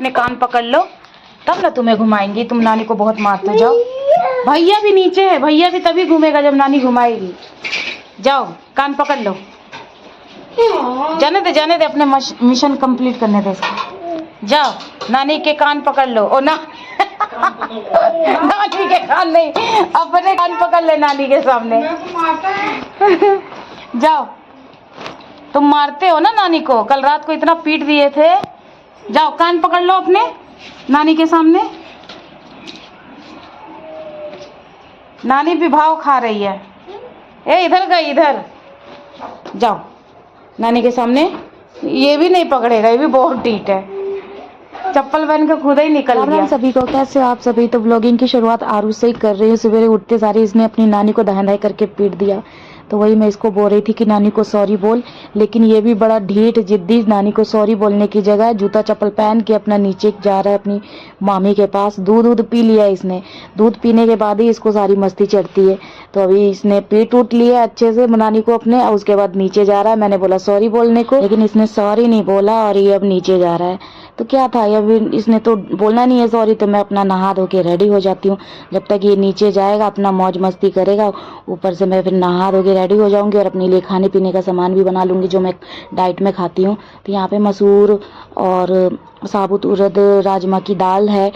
अपने कान पकड़ लो तब ना तुम्हें घुमाएंगी। तुम नानी को बहुत मारते हो। जाओ, भैया भी नीचे है, भैया भी तभी घूमेगा जब नानी घुमाएगी। जाओ कान पकड़ लो। जाने दे अपने मिशन कंप्लीट करने दे इसको। जाओ नानी के कान पकड़ लो। ओ ना नानी के कान नहीं, अपने कान पकड़ ले नानी के सामने। जाओ, तुम मारते हो ना नानी को, कल रात को इतना पीट दिए थे। जाओ कान पकड़ लो अपने नानी के सामने। नानी भी भाव खा रही है। ए इधर गई, इधर जाओ नानी के सामने। ये भी नहीं पकड़ेगा, ये भी बहुत ढीठ है, चप्पल पहन के खुद ही निकल गया। सभी को कैसे आप सभी। तो ब्लॉगिंग की शुरुआत आरुष से ही कर रही हूँ। सवेरे उठते सारे इसने अपनी नानी को दहाई करके पीट दिया, तो वही मैं इसको बोल रही थी कि नानी को सॉरी बोल, लेकिन ये भी बड़ा ढीठ जिद्दी नानी को सॉरी बोलने की जगह जूता चप्पल पहन के अपना नीचे जा रहा है अपनी मामी के पास। दूध पी लिया इसने, दूध पीने के बाद ही इसको सारी मस्ती चढ़ती है। तो अभी इसने पीट उठ लिया अच्छे से नानी को अपने, और उसके बाद नीचे जा रहा है। मैंने बोला सॉरी बोलने को, लेकिन इसने सॉरी नहीं बोला और ये अब नीचे जा रहा है। तो क्या था, अभी इसने तो बोलना नहीं है सॉरी, तो मैं अपना नहा धो के रेडी हो जाती हूँ। जब तक ये नीचे जाएगा अपना मौज मस्ती करेगा, ऊपर से मैं फिर नहा धो के रेडी हो जाऊंगी और अपने लिए खाने पीने का सामान भी बना लूंगी जो मैं डाइट में खाती हूँ। तो यहाँ पे मसूर और साबुत उड़द राजमा की दाल है,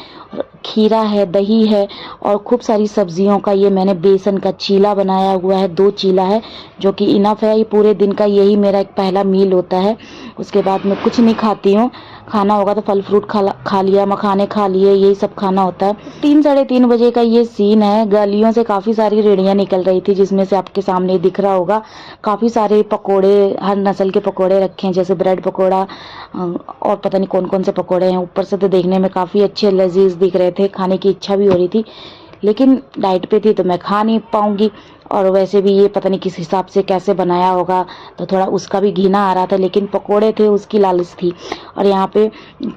खीरा है, दही है और खूब सारी सब्जियों का ये मैंने बेसन का चीला बनाया हुआ है। 2 चीला है जो कि इनफ है, ये पूरे दिन का यही मेरा एक पहला मील होता है। उसके बाद मैं कुछ नहीं खाती हूँ। खाना होगा तो फल फ्रूट खा लिया, मखाने खा लिए, यही सब खाना होता है। 3 साढ़े 3 बजे का ये सीन है। गलियों से काफ़ी सारी रेड़ियाँ निकल रही थी, जिसमें से आपके सामने दिख रहा होगा काफ़ी सारे पकोड़े, हर नस्ल के पकोड़े रखे हैं, जैसे ब्रेड पकोड़ा और पता नहीं कौन कौन से पकोड़े हैं। ऊपर से तो देखने में काफ़ी अच्छे लजीज दिख रहे थे, खाने की इच्छा भी हो रही थी, लेकिन डाइट पे थी तो मैं खा नहीं पाऊंगी। और वैसे भी ये पता नहीं किस हिसाब से कैसे बनाया होगा, तो थोड़ा उसका भी घिना आ रहा था, लेकिन पकोड़े थे उसकी लालच थी। और यहाँ पे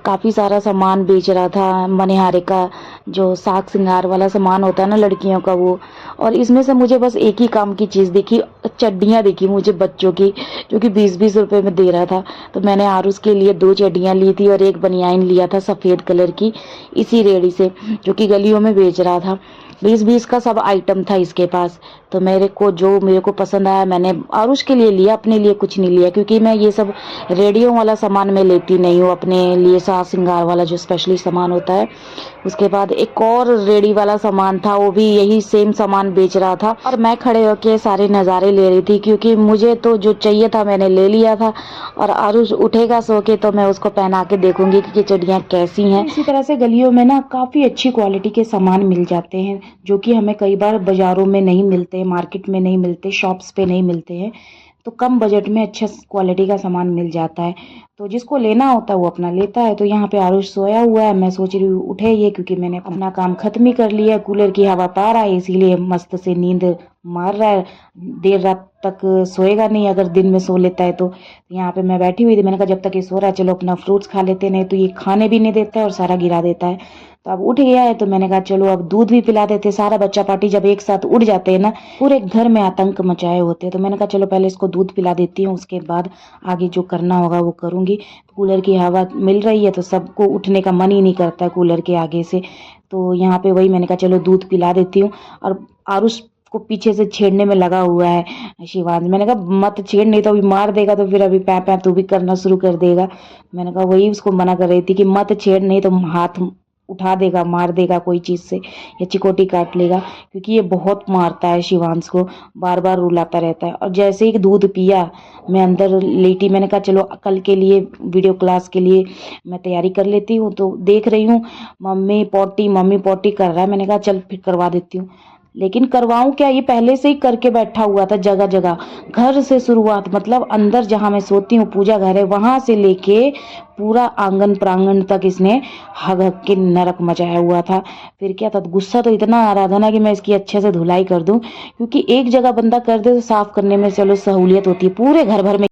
काफ़ी सारा सामान बेच रहा था, मनिहारे का जो साग श्रृंगार वाला सामान होता है ना लड़कियों का, वो। और इसमें से मुझे बस एक ही काम की चीज़ दिखी, चड्डियाँ दिखी मुझे बच्चों की, जो कि 20-20 रुपए में दे रहा था। तो मैंने आरुष के लिए 2 चड्डियाँ ली थी और एक बनियाइन लिया था सफ़ेद कलर की, इसी रेड़ी से जो कि गलियों में बेच रहा था। 20-20 का सब आइटम था इसके पास। तो मेरे को पसंद आया मैंने आरुष के लिए लिया, अपने लिए कुछ नहीं लिया, क्योंकि मैं ये सब रेडियो वाला सामान मैं लेती नहीं हूँ अपने लिए, साज श्रृंगार वाला जो स्पेशली सामान होता है। उसके बाद एक और रेडी वाला सामान था, वो भी यही सेम सामान बेच रहा था और मैं खड़े होके सारे नज़ारे ले रही थी, क्योंकि मुझे तो जो चाहिए था मैंने ले लिया था। और आरुष उठेगा सो के तो मैं उसको पहना के देखूंगी कि चड्डियाँ कैसी हैं। इसी तरह से गलियों में ना काफ़ी अच्छी क्वालिटी के सामान मिल जाते हैं, जो कि हमें कई बार बाज़ारों में नहीं मिलते, मार्केट में नहीं मिलते, शॉप्स पे नहीं मिलते हैं। तो कम बजट में अच्छा क्वालिटी का सामान मिल जाता है, तो जिसको लेना होता है वो अपना लेता है। तो यहाँ पे आरुष सोया हुआ है, मैं सोच रही हूँ उठे ये, क्योंकि मैंने अपना काम खत्म ही कर लिया। कूलर की हवा पा रहा है, इसीलिए मस्त से नींद मार रहा है। देर रात तक सोएगा नहीं अगर दिन में सो लेता है तो। यहाँ पे मैं बैठी हुई थी, मैंने कहा जब तक ये सो रहा है चलो अपना फ्रूट्स खा लेते, नहीं तो ये खाने भी नहीं देता है और सारा गिरा देता है। तो अब उठ गया है तो मैंने कहा चलो अब दूध भी पिला देते। सारा बच्चा पार्टी जब एक साथ उठ जाते हैं ना, पूरे घर में आतंक मचाए होते हैं। तो मैंने कहा चलो पहले इसको दूध पिला देती हूँ, उसके बाद आगे जो करना होगा वो करूँगी। कूलर की हवा मिल रही है तो सबको उठने का मन ही नहीं करता है कूलर के आगे से। तो यहाँ पे वही मैंने कहा चलो दूध पिला देती हूँ। और आरुष को पीछे से छेड़ने में लगा हुआ है शिवांश। मैंने कहा मत छेड़, नहीं तो अभी मार देगा, तो फिर अभी पै तू भी करना शुरू कर देगा। मैंने कहा वही उसको मना कर रही थी कि मत छेड़, नहीं तो हाथ उठा देगा, मार देगा कोई चीज़ से या चिकोटी काट लेगा, क्योंकि ये बहुत मारता है शिवांश को, बार बार रुलाता रहता है। और जैसे ही दूध पिया मैं अंदर लेटी, मैंने कहा चलो कल के लिए वीडियो क्लास के लिए मैं तैयारी कर लेती हूँ। तो देख रही हूँ मम्मी पोटी कर रहा है, मैंने कहा चल फिर करवा देती हूँ। लेकिन करवाऊं क्या, ये पहले से ही करके बैठा हुआ था जगह जगह। घर से शुरुआत, मतलब अंदर जहाँ मैं सोती हूँ पूजा घर है, वहां से लेके पूरा आंगन प्रांगण तक इसने हग हग के नरक मचाया हुआ था। फिर क्या था, गुस्सा तो इतना आ रहा था ना कि मैं इसकी अच्छे से धुलाई कर दूं, क्योंकि एक जगह बंदा कर दे तो साफ करने में चलो सहूलियत होती है, पूरे घर भर में